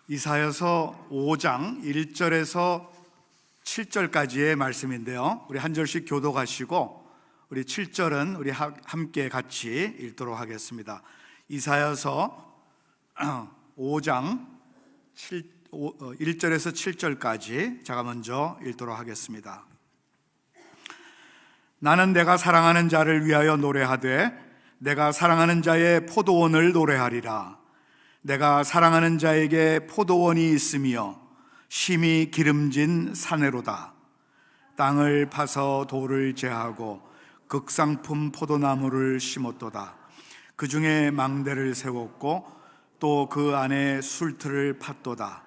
이사야서 5장 1절에서 7절까지의 말씀인데요, 우리 한 절씩 교독하시고 우리 7절은 우리 함께 같이 읽도록 하겠습니다. 이사야서 5장 1절에서 7절까지 제가 먼저 읽도록 하겠습니다. 나는 내가 사랑하는 자를 위하여 노래하되 내가 사랑하는 자의 포도원을 노래하리라. 내가 사랑하는 자에게 포도원이 있으며 심히 기름진 사내로다. 땅을 파서 돌을 제하고 극상품 포도나무를 심었도다. 그 중에 망대를 세웠고 또 그 안에 술틀을 팠도다.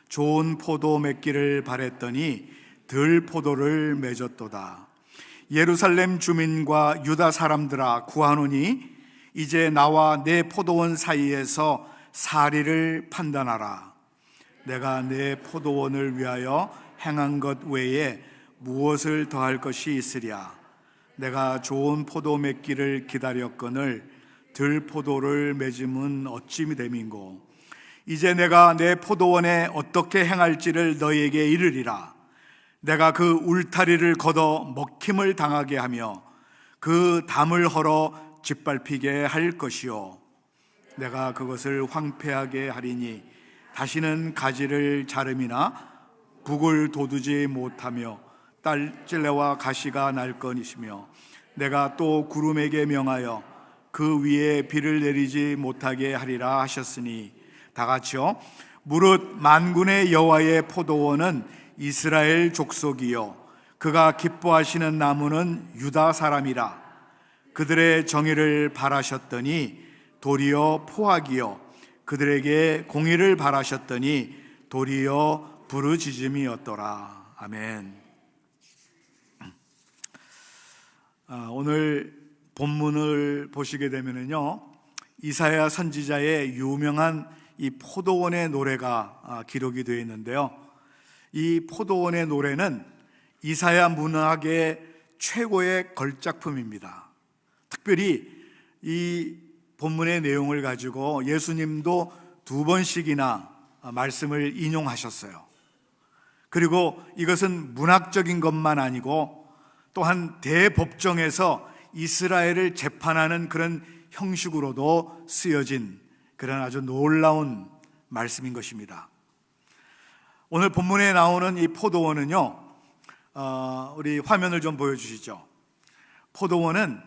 좋은 포도 맺기를 바랬더니 들 포도를 맺었도다. 예루살렘 주민과 유다 사람들아 구하노니 이제 나와 내 포도원 사이에서 사리를 판단하라. 내가 내 포도원을 위하여 행한 것 외에 무엇을 더할 것이 있으랴. 내가 좋은 포도 맺기를 기다렸거늘 들 포도를 맺음은 어찌 됨인고. 이제 내가 내 포도원에 어떻게 행할지를 너희에게 이르리라. 내가 그 울타리를 걷어 먹힘을 당하게 하며 그 담을 헐어 짓밟히게 할 것이요, 내가 그것을 황폐하게 하리니 다시는 가지를 자름이나 북을 돋우지 못하며 딸찔레와 가시가 날 것이며, 내가 또 구름에게 명하여 그 위에 비를 내리지 못하게 하리라 하셨으니, 다 같이요. 무릇 만군의 여호와의 포도원은 이스라엘 족속이요 그가 기뻐하시는 나무는 유다 사람이라. 그들의 정의를 바라셨더니 도리어 포악이요 그들에게 공의를 바라셨더니 도리어 부르짖음이었더라. 아멘. 오늘 본문을 보시게 되면요, 이사야 선지자의 유명한 이 포도원의 노래가 기록이 되어 있는데요, 이 포도원의 노래는 이사야 문학의 최고의 걸작품입니다. 특별히 이 본문의 내용을 가지고 예수님도 2번씩이나 말씀을 인용하셨어요. 그리고 이것은 문학적인 것만 아니고 또한 대법정에서 이스라엘을 재판하는 그런 형식으로도 쓰여진 그런 아주 놀라운 말씀인 것입니다. 오늘 본문에 나오는 이 포도원은요, 우리 화면을 좀 보여주시죠. 포도원은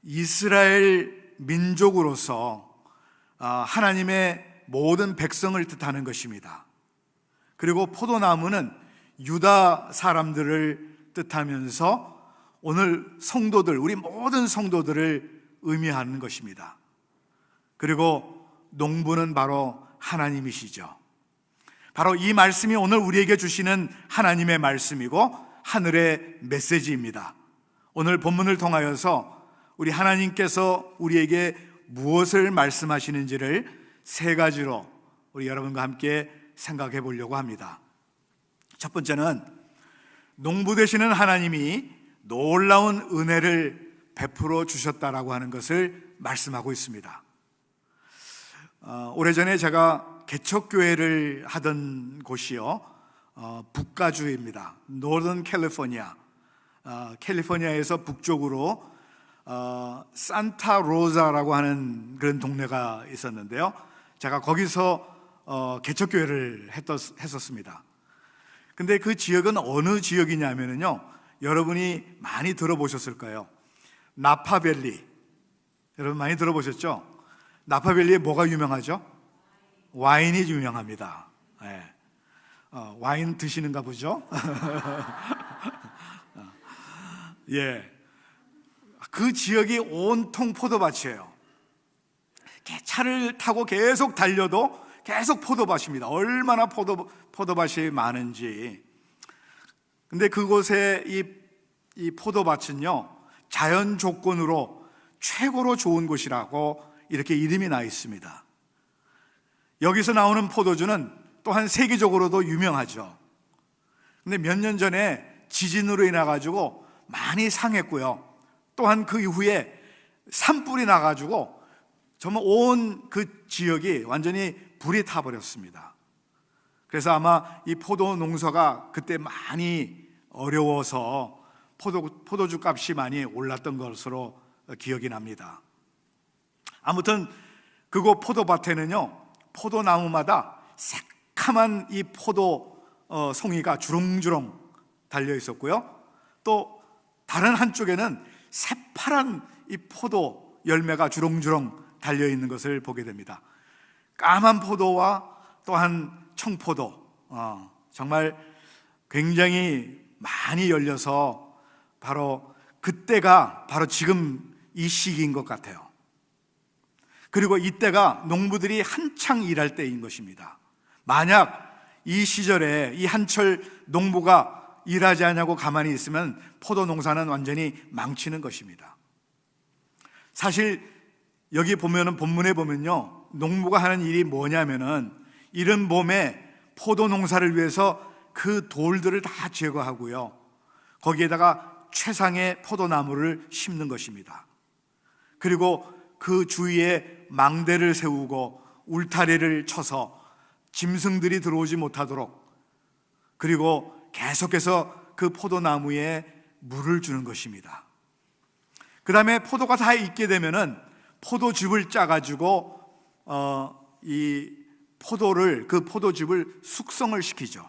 이스라엘 민족으로서 하나님의 모든 백성을 뜻하는 것입니다. 그리고 포도나무는 유다 사람들을 뜻하면서 오늘 성도들, 우리 모든 성도들을 의미하는 것입니다. 그리고 농부는 바로 하나님이시죠. 바로 이 말씀이 오늘 우리에게 주시는 하나님의 말씀이고 하늘의 메시지입니다. 오늘 본문을 통하여서 우리 하나님께서 우리에게 무엇을 말씀하시는지를 3가지로 우리 여러분과 함께 생각해 보려고 합니다. 첫 번째는 농부 되시는 하나님이 놀라운 은혜를 베풀어 주셨다라고 하는 것을 말씀하고 있습니다. 오래전에 제가 개척교회를 하던 곳이요, 북가주입니다. 노던 캘리포니아, 캘리포니아에서 북쪽으로 산타 로자라고 하는 그런 동네가 있었는데요, 제가 거기서 개척교회를 했었습니다. 근데 그 지역은 어느 지역이냐면요, 여러분이 많이 들어보셨을 거예요. 나파밸리. 여러분 많이 들어보셨죠? 나파밸리에 뭐가 유명하죠? 와인이 유명합니다. 네. 와인 드시는가 보죠? 예. 그 지역이 온통 포도밭이에요. 차를 타고 계속 달려도 계속 포도밭입니다. 얼마나 포도밭이 많은지. 근데 그곳에 이 포도밭은요, 자연 조건으로 최고로 좋은 곳이라고 이렇게 이름이 나 있습니다. 여기서 나오는 포도주는 또한 세계적으로도 유명하죠. 근데 몇 년 전에 지진으로 인해 가지고 많이 상했고요, 또한 그 이후에 산불이 나가지고 정말 온 그 지역이 완전히 불이 타버렸습니다. 그래서 아마 이 포도 농사가 그때 많이 어려워서 포도주 값이 많이 올랐던 것으로 기억이 납니다. 아무튼 그곳 포도밭에는요, 포도나무마다 새카만 이 포도 송이가 주렁주렁 달려 있었고요, 또 다른 한쪽에는 새파란 이 포도 열매가 주렁주렁 달려 있는 것을 보게 됩니다. 까만 포도와 또한 청포도, 정말 굉장히 많이 열려서 바로 그때가 바로 지금 이 시기인 것 같아요. 그리고 이때가 농부들이 한창 일할 때인 것입니다. 만약 이 시절에 이 한철 농부가 일하지 않냐고 가만히 있으면 포도 농사는 완전히 망치는 것입니다. 사실 여기 보면은 본문에 보면요, 농부가 하는 일이 뭐냐면은 이른 봄에 포도 농사를 위해서 그 돌들을 다 제거하고요, 거기에다가 최상의 포도나무를 심는 것입니다. 그리고 그 주위에 망대를 세우고 울타리를 쳐서 짐승들이 들어오지 못하도록, 그리고 계속해서 그 포도나무에 물을 주는 것입니다. 그 다음에 포도가 다 익게 되면은 포도즙을 짜가지고 이 포도를, 그 포도즙을 숙성을 시키죠.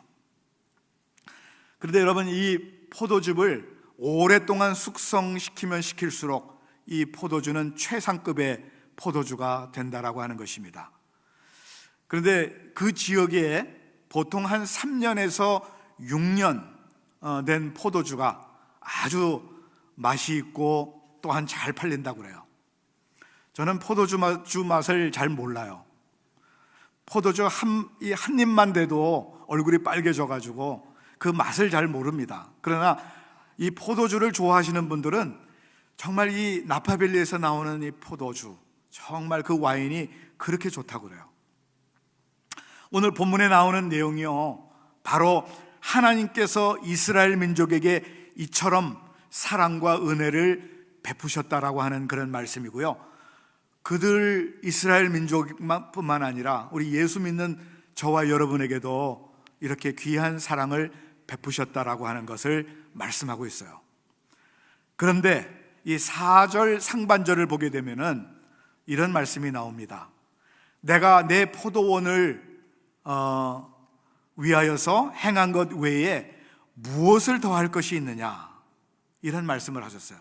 그런데 여러분, 이 포도즙을 오랫동안 숙성시키면 시킬수록 이 포도주는 최상급의 포도주가 된다라고 하는 것입니다. 그런데 그 지역에 보통 한 3년에서 6년 된 포도주가 아주 맛이 있고 또한 잘 팔린다고 그래요. 저는 포도주 맛을 잘 몰라요. 포도주 한 입만 돼도 얼굴이 빨개져가지고 그 맛을 잘 모릅니다. 그러나 이 포도주를 좋아하시는 분들은 정말 이 나파밸리에서 나오는 이 포도주, 정말 그 와인이 그렇게 좋다고 그래요. 오늘 본문에 나오는 내용이요, 바로 하나님께서 이스라엘 민족에게 이처럼 사랑과 은혜를 베푸셨다라고 하는 그런 말씀이고요, 그들 이스라엘 민족뿐만 아니라 우리 예수 믿는 저와 여러분에게도 이렇게 귀한 사랑을 베푸셨다라고 하는 것을 말씀하고 있어요. 그런데 이 4절 상반절을 보게 되면은 이런 말씀이 나옵니다. 내가 내 포도원을 위하여서 행한 것 외에 무엇을 더할 것이 있느냐, 이런 말씀을 하셨어요.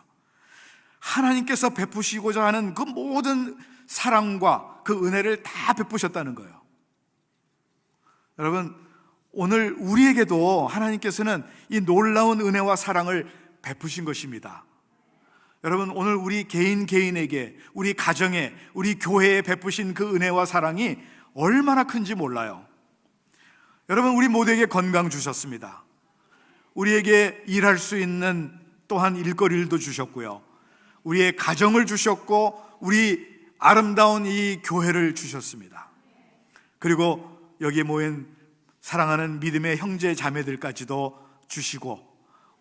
하나님께서 베푸시고자 하는 그 모든 사랑과 그 은혜를 다 베푸셨다는 거예요. 여러분, 오늘 우리에게도 하나님께서는 이 놀라운 은혜와 사랑을 베푸신 것입니다. 여러분, 오늘 우리 개인에게, 우리 가정에, 우리 교회에 베푸신 그 은혜와 사랑이 얼마나 큰지 몰라요. 여러분, 우리 모두에게 건강 주셨습니다. 우리에게 일할 수 있는 또한 일거리도 주셨고요, 우리의 가정을 주셨고, 우리 아름다운 이 교회를 주셨습니다. 그리고 여기에 모인 사랑하는 믿음의 형제 자매들까지도 주시고,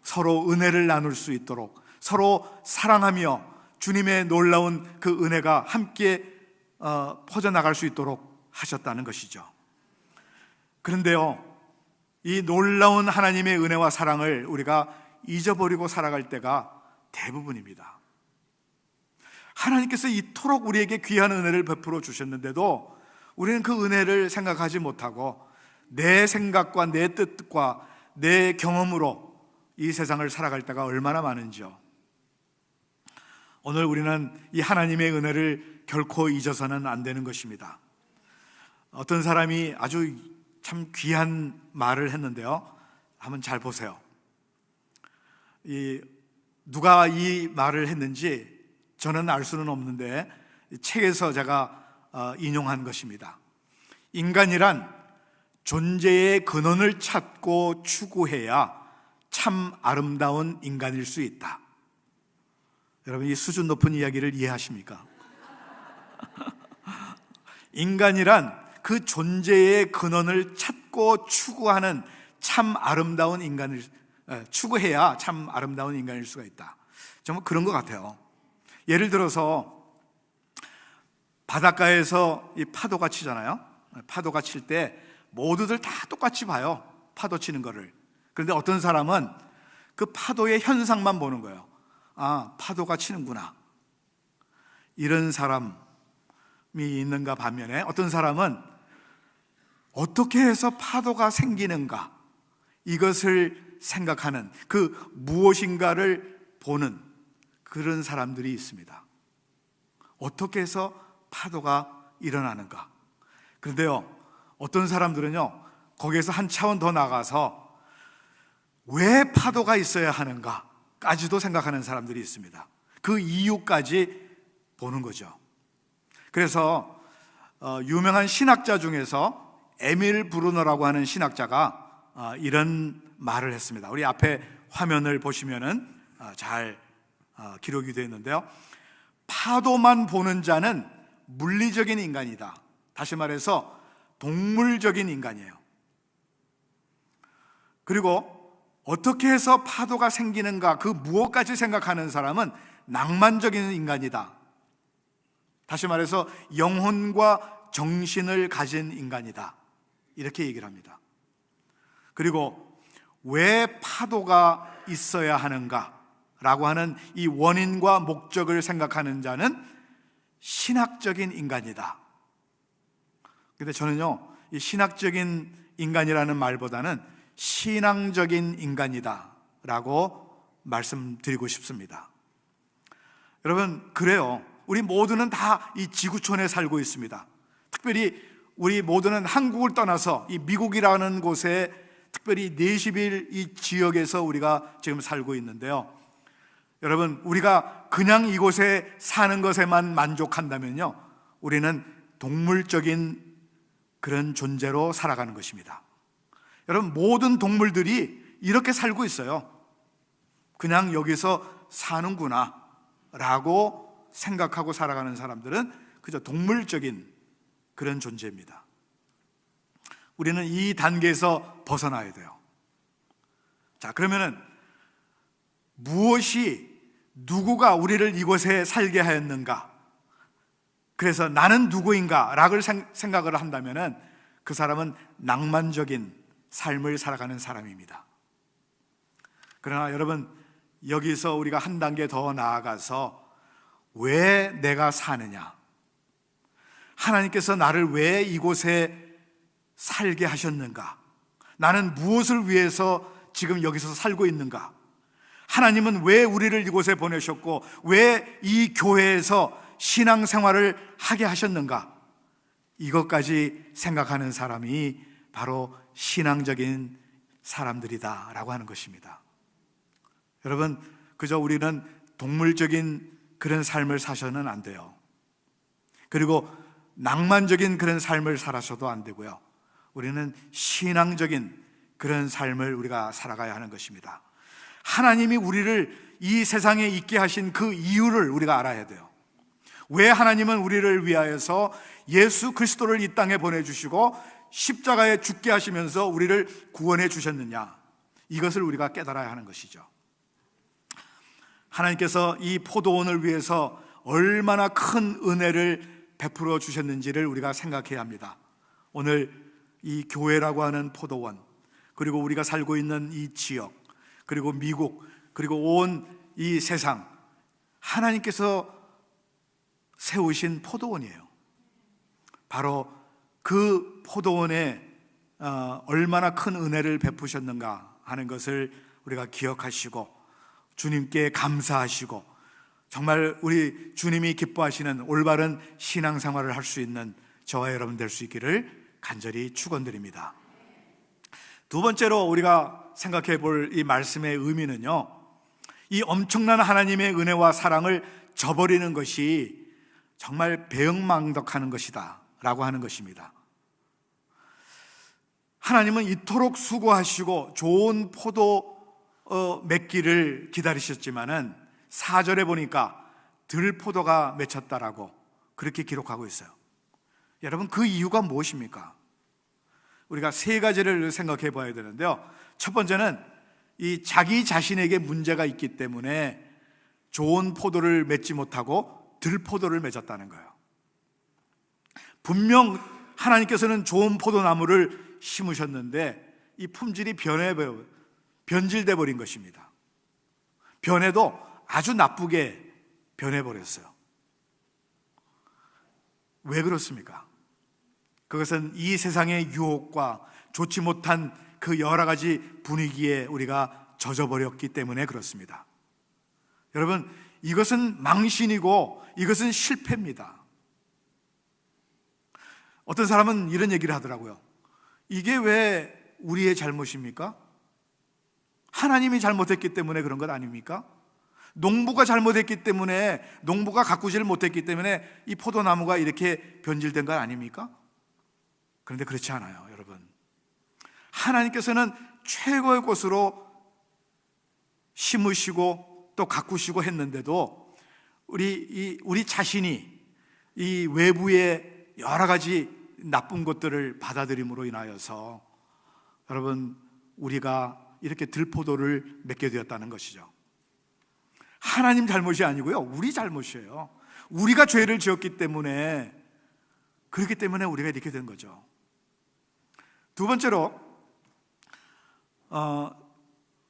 서로 은혜를 나눌 수 있도록, 서로 사랑하며 주님의 놀라운 그 은혜가 함께 퍼져나갈 수 있도록 하셨다는 것이죠. 그런데요, 이 놀라운 하나님의 은혜와 사랑을 우리가 잊어버리고 살아갈 때가 대부분입니다. 하나님께서 이토록 우리에게 귀한 은혜를 베풀어 주셨는데도 우리는 그 은혜를 생각하지 못하고 내 생각과 내 뜻과 내 경험으로 이 세상을 살아갈 때가 얼마나 많은지요. 오늘 우리는 이 하나님의 은혜를 결코 잊어서는 안 되는 것입니다. 어떤 사람이 아주 참 귀한 말을 했는데요, 한번 잘 보세요. 누가 이 말을 했는지 저는 알 수는 없는데 책에서 제가 인용한 것입니다. 인간이란 존재의 근원을 찾고 추구해야 참 아름다운 인간일 수 있다. 여러분, 이 수준 높은 이야기를 이해하십니까? 인간이란 그 존재의 근원을 찾고 추구하는 참 아름다운 인간을 추구해야 참 아름다운 인간일 수가 있다. 정말 그런 것 같아요. 예를 들어서 바닷가에서 이 파도가 치잖아요. 파도가 칠 때 모두들 다 똑같이 봐요, 파도 치는 거를. 그런데 어떤 사람은 그 파도의 현상만 보는 거예요. 아, 파도가 치는구나. 이런 사람이 있는가 반면에 어떤 사람은 어떻게 해서 파도가 생기는가, 이것을 생각하는, 그 무엇인가를 보는 그런 사람들이 있습니다. 어떻게 해서 파도가 일어나는가. 그런데요, 어떤 사람들은요, 거기에서 한 차원 더 나가서 왜 파도가 있어야 하는가까지도 생각하는 사람들이 있습니다. 그 이유까지 보는 거죠. 그래서 유명한 신학자 중에서 에밀 브루너라고 하는 신학자가 이런 말을 했습니다. 우리 앞에 화면을 보시면은 잘 기록이 되어 있는데요, 파도만 보는 자는 물리적인 인간이다. 다시 말해서 동물적인 인간이에요. 그리고 어떻게 해서 파도가 생기는가, 그 무엇까지 생각하는 사람은 낭만적인 인간이다. 다시 말해서 영혼과 정신을 가진 인간이다. 이렇게 얘기를 합니다. 그리고 왜 파도가 있어야 하는가 라고 하는 이 원인과 목적을 생각하는 자는 신학적인 인간이다. 근데 저는요, 이 신학적인 인간이라는 말보다는 신앙적인 인간이다 라고 말씀드리고 싶습니다. 여러분, 그래요. 우리 모두는 다 이 지구촌에 살고 있습니다. 특별히 우리 모두는 한국을 떠나서 이 미국이라는 곳에, 특별히 네시빌 이 지역에서 우리가 지금 살고 있는데요, 여러분, 우리가 그냥 이곳에 사는 것에만 만족한다면요, 우리는 동물적인 그런 존재로 살아가는 것입니다. 여러분, 모든 동물들이 이렇게 살고 있어요. 그냥 여기서 사는구나 라고 생각하고 살아가는 사람들은 그저 동물적인 그런 존재입니다. 우리는 이 단계에서 벗어나야 돼요. 자, 그러면은 무엇이, 누구가 우리를 이곳에 살게 하였는가? 그래서 나는 누구인가? 라고 생각을 한다면은 그 사람은 낭만적인 삶을 살아가는 사람입니다. 그러나 여러분, 여기서 우리가 한 단계 더 나아가서 왜 내가 사느냐? 하나님께서 나를 왜 이곳에 살게 하셨는가? 나는 무엇을 위해서 지금 여기서 살고 있는가? 하나님은 왜 우리를 이곳에 보내셨고 왜 이 교회에서 신앙생활을 하게 하셨는가? 이것까지 생각하는 사람이 바로 신앙적인 사람들이다 라고 하는 것입니다. 여러분, 그저 우리는 동물적인 그런 삶을 사셔는 안 돼요. 그리고 낭만적인 그런 삶을 살아서도 안 되고요, 우리는 신앙적인 그런 삶을 우리가 살아가야 하는 것입니다. 하나님이 우리를 이 세상에 있게 하신 그 이유를 우리가 알아야 돼요. 왜 하나님은 우리를 위하여서 예수 그리스도를 이 땅에 보내주시고 십자가에 죽게 하시면서 우리를 구원해 주셨느냐, 이것을 우리가 깨달아야 하는 것이죠. 하나님께서 이 포도원을 위해서 얼마나 큰 은혜를 베풀어 주셨는지를 우리가 생각해야 합니다. 오늘 이 교회라고 하는 포도원, 그리고 우리가 살고 있는 이 지역, 그리고 미국, 그리고 온 이 세상, 하나님께서 세우신 포도원이에요. 바로 그 포도원에 얼마나 큰 은혜를 베푸셨는가 하는 것을 우리가 기억하시고 주님께 감사하시고 정말 우리 주님이 기뻐하시는 올바른 신앙생활을 할 수 있는 저와 여러분 될 수 있기를 간절히 축원드립니다. 두 번째로 우리가 생각해 볼 이 말씀의 의미는요, 이 엄청난 하나님의 은혜와 사랑을 저버리는 것이 정말 배은망덕하는 것이다 라고 하는 것입니다. 하나님은 이토록 수고하시고 좋은 포도 맺기를 기다리셨지만은 4절에 보니까 들포도가 맺혔다라고 그렇게 기록하고 있어요. 여러분, 그 이유가 무엇입니까? 우리가 세 가지를 생각해 봐야 되는데요, 첫 번째는 이 자기 자신에게 문제가 있기 때문에 좋은 포도를 맺지 못하고 들포도를 맺었다는 거예요. 분명 하나님께서는 좋은 포도나무를 심으셨는데 이 품질이 변질돼 버린 것입니다. 변해도 아주 나쁘게 변해버렸어요. 왜 그렇습니까? 그것은 이 세상의 유혹과 좋지 못한 그 여러 가지 분위기에 우리가 젖어버렸기 때문에 그렇습니다. 여러분, 이것은 망신이고 이것은 실패입니다. 어떤 사람은 이런 얘기를 하더라고요. 이게 왜 우리의 잘못입니까? 하나님이 잘못했기 때문에 그런 것 아닙니까? 농부가 잘못했기 때문에, 농부가 가꾸지를 못했기 때문에 이 포도나무가 이렇게 변질된 것 아닙니까? 그런데 그렇지 않아요, 여러분. 하나님께서는 최고의 것으로 심으시고 또 가꾸시고 했는데도 우리 자신이 이 외부의 여러 가지 나쁜 것들을 받아들임으로 인하여서 여러분, 우리가 이렇게 들포도를 맺게 되었다는 것이죠. 하나님 잘못이 아니고요, 우리 잘못이에요. 우리가 죄를 지었기 때문에, 그렇기 때문에 우리가 이렇게 된 거죠. 두 번째로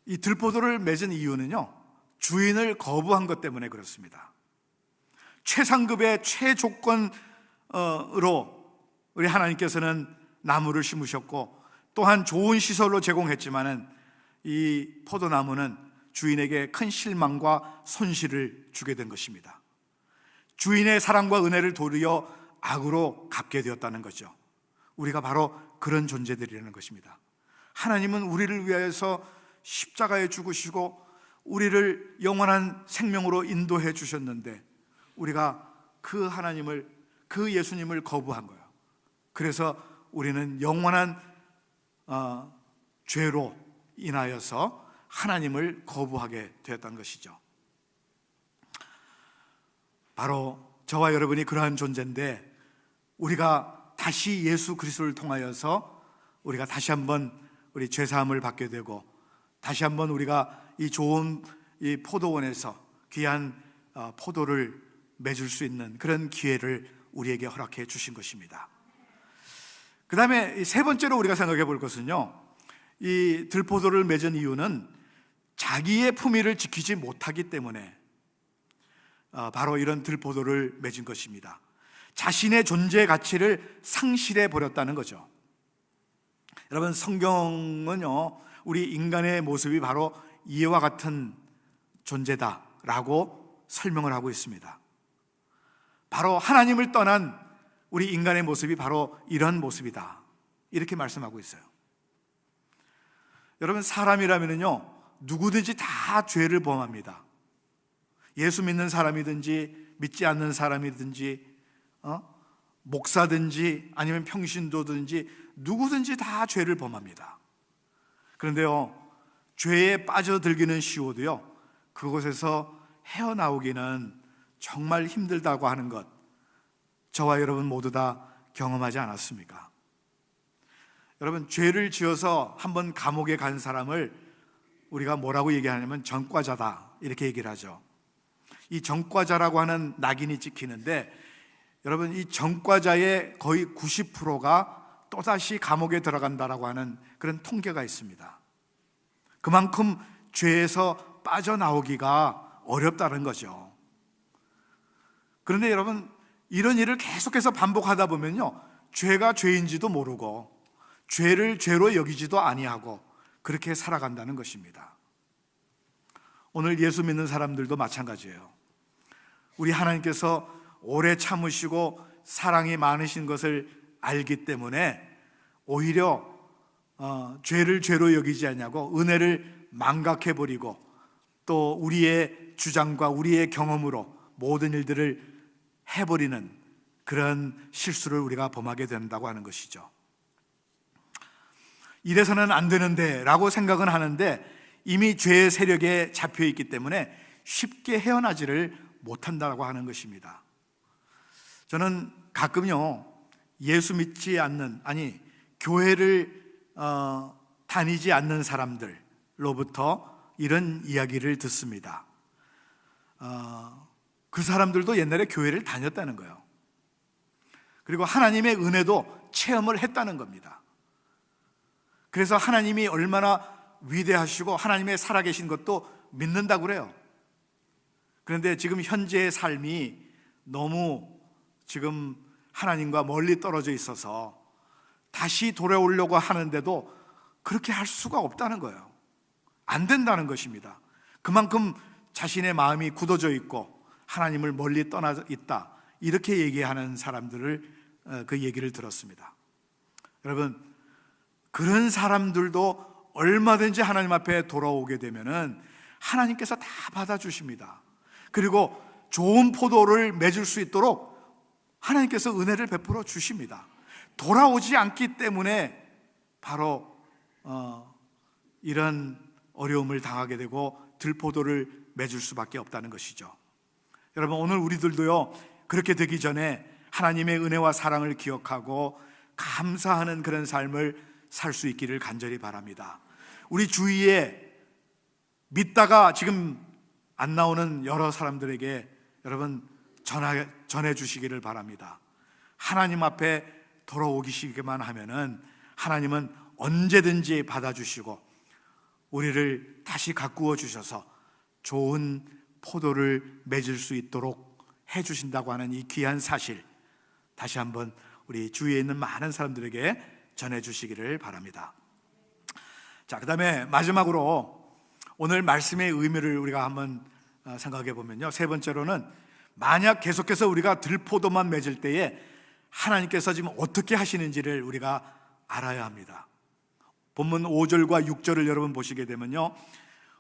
이 들포도를 맺은 이유는요, 주인을 거부한 것 때문에 그렇습니다. 최상급의 최조건으로 우리 하나님께서는 나무를 심으셨고 또한 좋은 시설로 제공했지만은 이 포도나무는 주인에게 큰 실망과 손실을 주게 된 것입니다. 주인의 사랑과 은혜를 도리어 악으로 갚게 되었다는 거죠. 우리가 바로 그런 존재들이라는 것입니다. 하나님은 우리를 위하여서 십자가에 죽으시고 우리를 영원한 생명으로 인도해 주셨는데 우리가 그 하나님을, 그 예수님을 거부한 거예요. 그래서 우리는 영원한 죄로 인하여서 하나님을 거부하게 되었던 것이죠. 바로 저와 여러분이 그러한 존재인데 우리가 다시 예수 그리스도를 통하여서 우리가 다시 한번 우리 죄사함을 받게 되고 다시 한번 우리가 이 좋은 이 포도원에서 귀한 포도를 맺을 수 있는 그런 기회를 우리에게 허락해 주신 것입니다. 그 다음에 세 번째로 우리가 생각해 볼 것은요, 이 들포도를 맺은 이유는 자기의 품위를 지키지 못하기 때문에 바로 이런 들포도를 맺은 것입니다. 자신의 존재 가치를 상실해 버렸다는 거죠. 여러분, 성경은요, 우리 인간의 모습이 바로 이와 같은 존재다라고 설명을 하고 있습니다. 바로 하나님을 떠난 우리 인간의 모습이 바로 이런 모습이다, 이렇게 말씀하고 있어요. 여러분, 사람이라면요 누구든지 다 죄를 범합니다. 예수 믿는 사람이든지 믿지 않는 사람이든지 목사든지 아니면 평신도든지 누구든지 다 죄를 범합니다. 그런데요, 죄에 빠져들기는 쉬워도요 그곳에서 헤어나오기는 정말 힘들다고 하는 것, 저와 여러분 모두 다 경험하지 않았습니까? 여러분, 죄를 지어서 한번 감옥에 간 사람을 우리가 뭐라고 얘기하냐면 전과자다, 이렇게 얘기를 하죠. 이 전과자라고 하는 낙인이 찍히는데 여러분, 이 전과자의 거의 90%가 또다시 감옥에 들어간다라고 하는 그런 통계가 있습니다. 그만큼 죄에서 빠져나오기가 어렵다는 거죠. 그런데 여러분, 이런 일을 계속해서 반복하다 보면요 죄가 죄인지도 모르고 죄를 죄로 여기지도 아니하고 그렇게 살아간다는 것입니다. 오늘 예수 믿는 사람들도 마찬가지예요. 우리 하나님께서 오래 참으시고 사랑이 많으신 것을 알기 때문에 오히려 죄를 죄로 여기지 않냐고 은혜를 망각해버리고 또 우리의 주장과 우리의 경험으로 모든 일들을 해버리는 그런 실수를 우리가 범하게 된다고 하는 것이죠. 이래서는 안 되는데 라고 생각은 하는데 이미 죄의 세력에 잡혀있기 때문에 쉽게 헤어나지를 못한다고 하는 것입니다. 저는 가끔요 예수 믿지 않는, 아니 교회를 다니지 않는 사람들로부터 이런 이야기를 듣습니다. 그 사람들도 옛날에 교회를 다녔다는 거예요. 그리고 하나님의 은혜도 체험을 했다는 겁니다. 그래서 하나님이 얼마나 위대하시고 하나님의 살아계신 것도 믿는다고 그래요. 그런데 지금 현재의 삶이 너무 지금 하나님과 멀리 떨어져 있어서 다시 돌아오려고 하는데도 그렇게 할 수가 없다는 거예요. 안 된다는 것입니다. 그만큼 자신의 마음이 굳어져 있고 하나님을 멀리 떠나 있다, 이렇게 얘기하는 사람들을 그 얘기를 들었습니다. 여러분, 그런 사람들도 얼마든지 하나님 앞에 돌아오게 되면은 하나님께서 다 받아주십니다. 그리고 좋은 포도를 맺을 수 있도록 하나님께서 은혜를 베풀어 주십니다. 돌아오지 않기 때문에 바로 이런 어려움을 당하게 되고 들포도를 맺을 수밖에 없다는 것이죠. 여러분, 오늘 우리들도요, 그렇게 되기 전에 하나님의 은혜와 사랑을 기억하고 감사하는 그런 삶을 살 수 있기를 간절히 바랍니다. 우리 주위에 믿다가 지금 안 나오는 여러 사람들에게 여러분 전해 주시기를 바랍니다. 하나님 앞에 돌아오시기만 하면은 하나님은 언제든지 받아주시고 우리를 다시 가꾸어 주셔서 좋은 포도를 맺을 수 있도록 해주신다고 하는 이 귀한 사실, 다시 한번 우리 주위에 있는 많은 사람들에게 전해주시기를 바랍니다. 자, 그 다음에 마지막으로 오늘 말씀의 의미를 우리가 한번 생각해 보면요, 세 번째로는 만약 계속해서 우리가 들포도만 맺을 때에 하나님께서 지금 어떻게 하시는지를 우리가 알아야 합니다. 본문 5절과 6절을 여러분 보시게 되면요,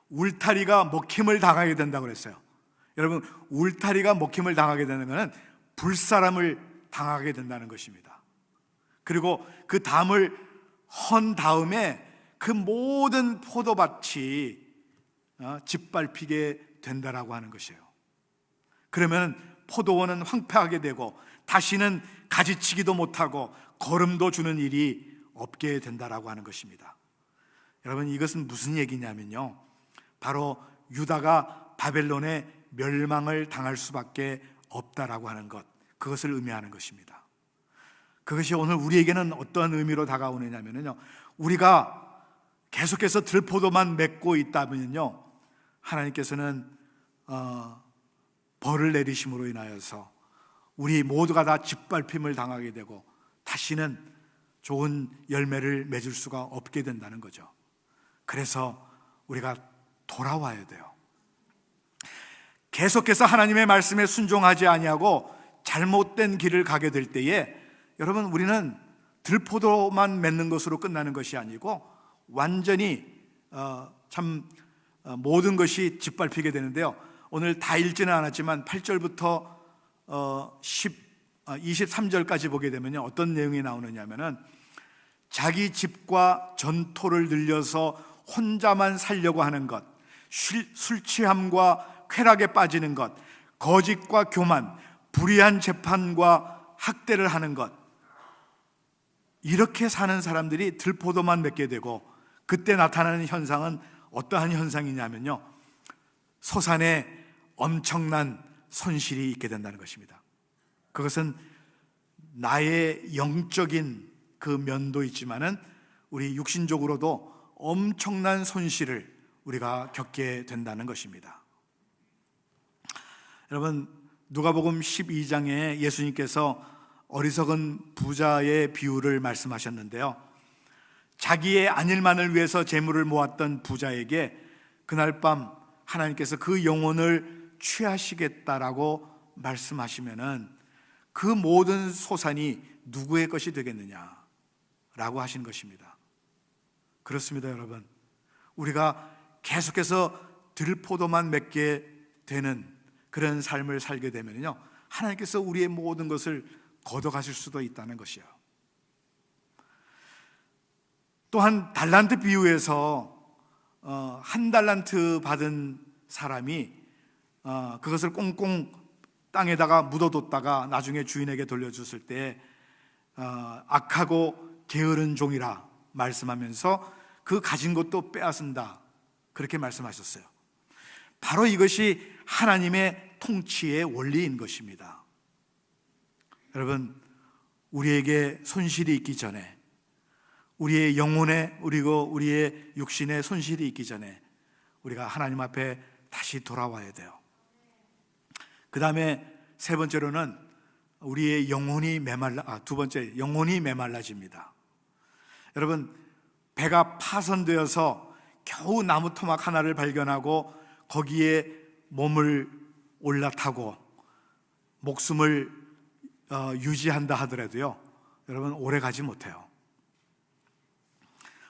울타리가 먹힘을 당하게 된다고 그랬어요. 여러분, 울타리가 먹힘을 당하게 되는 것은 불사람을 당하게 된다는 것입니다. 그리고 그 담을 헌 다음에 그 모든 포도밭이 짓밟히게 된다라고 하는 것이에요. 그러면 포도원은 황폐하게 되고 다시는 가지치기도 못하고 거름도 주는 일이 없게 된다라고 하는 것입니다. 여러분, 이것은 무슨 얘기냐면요, 바로 유다가 바벨론의 멸망을 당할 수밖에 없다라고 하는 것, 그것을 의미하는 것입니다. 그것이 오늘 우리에게는 어떠한 의미로 다가오느냐면요, 우리가 계속해서 들포도만 맺고 있다면요, 하나님께서는 벌을 내리심으로 인하여서 우리 모두가 다 짓밟힘을 당하게 되고 다시는 좋은 열매를 맺을 수가 없게 된다는 거죠. 그래서 우리가 돌아와야 돼요. 계속해서 하나님의 말씀에 순종하지 아니하고 잘못된 길을 가게 될 때에 여러분, 우리는 들포도만 맺는 것으로 끝나는 것이 아니고 완전히 모든 것이 짓밟히게 되는데요, 오늘 다 읽지는 않았지만 8절부터 23절까지 보게 되면요, 어떤 내용이 나오느냐면은 자기 집과 전토를 늘려서 혼자만 살려고 하는 것, 술 취함과 쾌락에 빠지는 것, 거짓과 교만, 불의한 재판과 학대를 하는 것, 이렇게 사는 사람들이 들포도만 맺게 되고 그때 나타나는 현상은 어떠한 현상이냐면요, 소산에 엄청난 손실이 있게 된다는 것입니다. 그것은 나의 영적인 그 면도 있지만은 우리 육신적으로도 엄청난 손실을 우리가 겪게 된다는 것입니다. 여러분, 누가복음 12장에 예수님께서 어리석은 부자의 비유를 말씀하셨는데요, 자기의 안일만을 위해서 재물을 모았던 부자에게 그날 밤 하나님께서 그 영혼을 취하시겠다라고 말씀하시면은 그 모든 소산이 누구의 것이 되겠느냐라고 하신 것입니다. 그렇습니다, 여러분. 우리가 계속해서 들포도만 맺게 되는 그런 삶을 살게 되면요, 하나님께서 우리의 모든 것을 걷어가실 수도 있다는 것이요. 또한 달란트 비유에서 한 달란트 받은 사람이 그것을 꽁꽁 땅에다가 묻어뒀다가 나중에 주인에게 돌려줬을 때 악하고 게으른 종이라 말씀하면서 그 가진 것도 빼앗은다, 그렇게 말씀하셨어요. 바로 이것이 하나님의 통치의 원리인 것입니다. 여러분, 우리에게 손실이 있기 전에, 우리의 영혼에 그리고 우리의 육신에 손실이 있기 전에 우리가 하나님 앞에 다시 돌아와야 돼요. 그 다음에 세 번째로는 우리의 두 번째, 영혼이 메말라집니다. 여러분, 배가 파손되어서 겨우 나무 토막 하나를 발견하고 거기에 몸을 올라타고 목숨을 유지한다 하더라도요, 여러분, 오래 가지 못해요.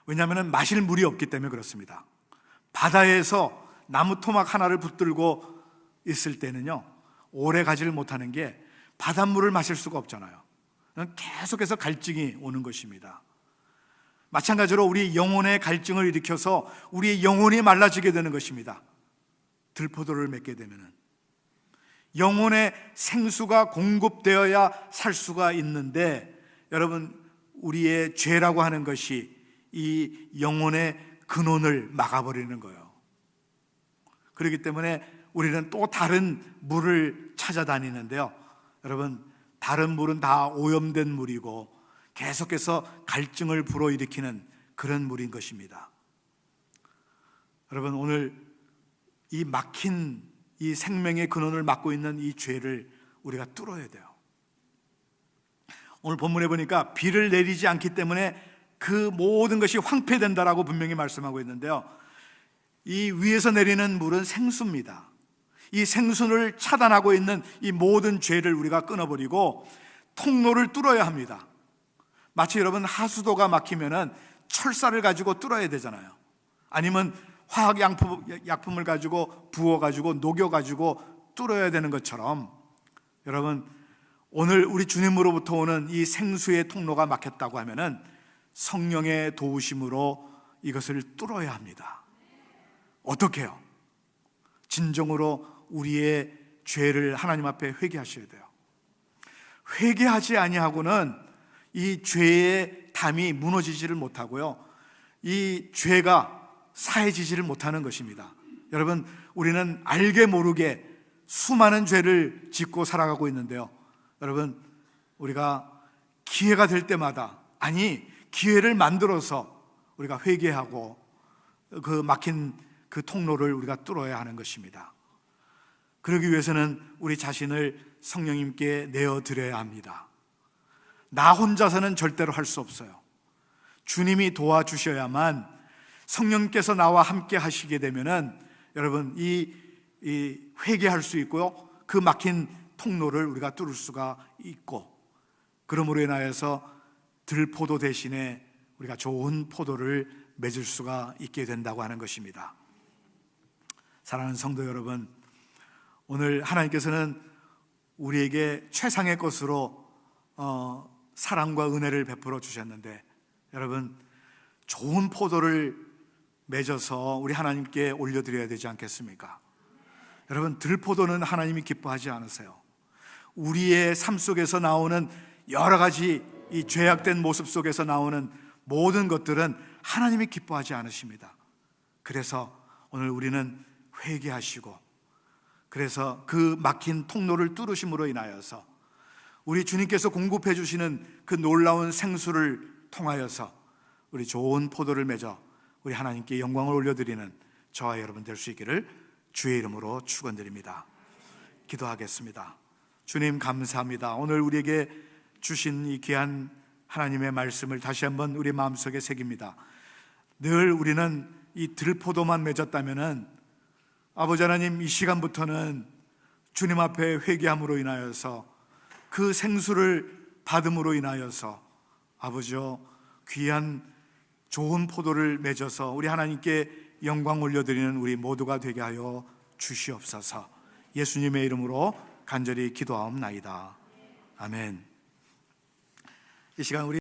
왜냐하면 마실 물이 없기 때문에 그렇습니다. 바다에서 나무 토막 하나를 붙들고 있을 때는요, 오래 가지를 못하는 게 바닷물을 마실 수가 없잖아요. 계속해서 갈증이 오는 것입니다. 마찬가지로 우리 영혼의 갈증을 일으켜서 우리의 영혼이 말라지게 되는 것입니다. 들포도를 맺게 되면은 영혼의 생수가 공급되어야 살 수가 있는데, 여러분, 우리의 죄라고 하는 것이 이 영혼의 근원을 막아버리는 거예요. 그렇기 때문에 우리는 또 다른 물을 찾아다니는데요, 여러분, 다른 물은 다 오염된 물이고 계속해서 갈증을 불어일으키는 그런 물인 것입니다. 여러분, 오늘 이 막힌 이 생명의 근원을 막고 있는 이 죄를 우리가 뚫어야 돼요. 오늘 본문에 보니까 비를 내리지 않기 때문에 그 모든 것이 황폐된다라고 분명히 말씀하고 있는데요, 이 위에서 내리는 물은 생수입니다. 이 생수를 차단하고 있는 이 모든 죄를 우리가 끊어버리고 통로를 뚫어야 합니다. 마치 여러분, 하수도가 막히면은 철사를 가지고 뚫어야 되잖아요. 아니면 약품을 가지고 부어가지고 녹여가지고 뚫어야 되는 것처럼, 여러분, 오늘 우리 주님으로부터 오는 이 생수의 통로가 막혔다고 하면은 성령의 도우심으로 이것을 뚫어야 합니다. 어떻게 해요? 진정으로 우리의 죄를 하나님 앞에 회개하셔야 돼요. 회개하지 아니하고는 이 죄의 담이 무너지지를 못하고요, 이 죄가 사해지지를 못하는 것입니다. 여러분, 우리는 알게 모르게 수많은 죄를 짓고 살아가고 있는데요, 여러분, 우리가 기회가 될 때마다, 기회를 만들어서 우리가 회개하고 그 막힌 그 통로를 우리가 뚫어야 하는 것입니다. 그러기 위해서는 우리 자신을 성령님께 내어드려야 합니다. 나 혼자서는 절대로 할 수 없어요. 주님이 도와주셔야만, 성령께서 나와 함께 하시게 되면은 여러분, 이 회개할 수 있고요, 그 막힌 통로를 우리가 뚫을 수가 있고, 그러므로 인하여서 들포도 대신에 우리가 좋은 포도를 맺을 수가 있게 된다고 하는 것입니다. 사랑하는 성도 여러분, 오늘 하나님께서는 우리에게 최상의 것으로 사랑과 은혜를 베풀어 주셨는데, 여러분, 좋은 포도를 맺어서 우리 하나님께 올려드려야 되지 않겠습니까? 여러분, 들포도는 하나님이 기뻐하지 않으세요. 우리의 삶 속에서 나오는 여러 가지 이 죄악된 모습 속에서 나오는 모든 것들은 하나님이 기뻐하지 않으십니다. 그래서 오늘 우리는 회개하시고, 그래서 그 막힌 통로를 뚫으심으로 인하여서 우리 주님께서 공급해 주시는 그 놀라운 생수를 통하여서 우리 좋은 포도를 맺어 우리 하나님께 영광을 올려드리는 저와 여러분 될 수 있기를 주의 이름으로 축원드립니다. 기도하겠습니다. 주님, 감사합니다. 오늘 우리에게 주신 이 귀한 하나님의 말씀을 다시 한번 우리 마음속에 새깁니다. 늘 우리는 이 들포도만 맺었다면은, 아버지 하나님, 이 시간부터는 주님 앞에 회개함으로 인하여서 그 생수를 받음으로 인하여서 아버지여, 귀한 좋은 포도를 맺어서 우리 하나님께 영광 올려드리는 우리 모두가 되게 하여 주시옵소서. 예수님의 이름으로 간절히 기도하옵나이다. 아멘. 이 시간 우리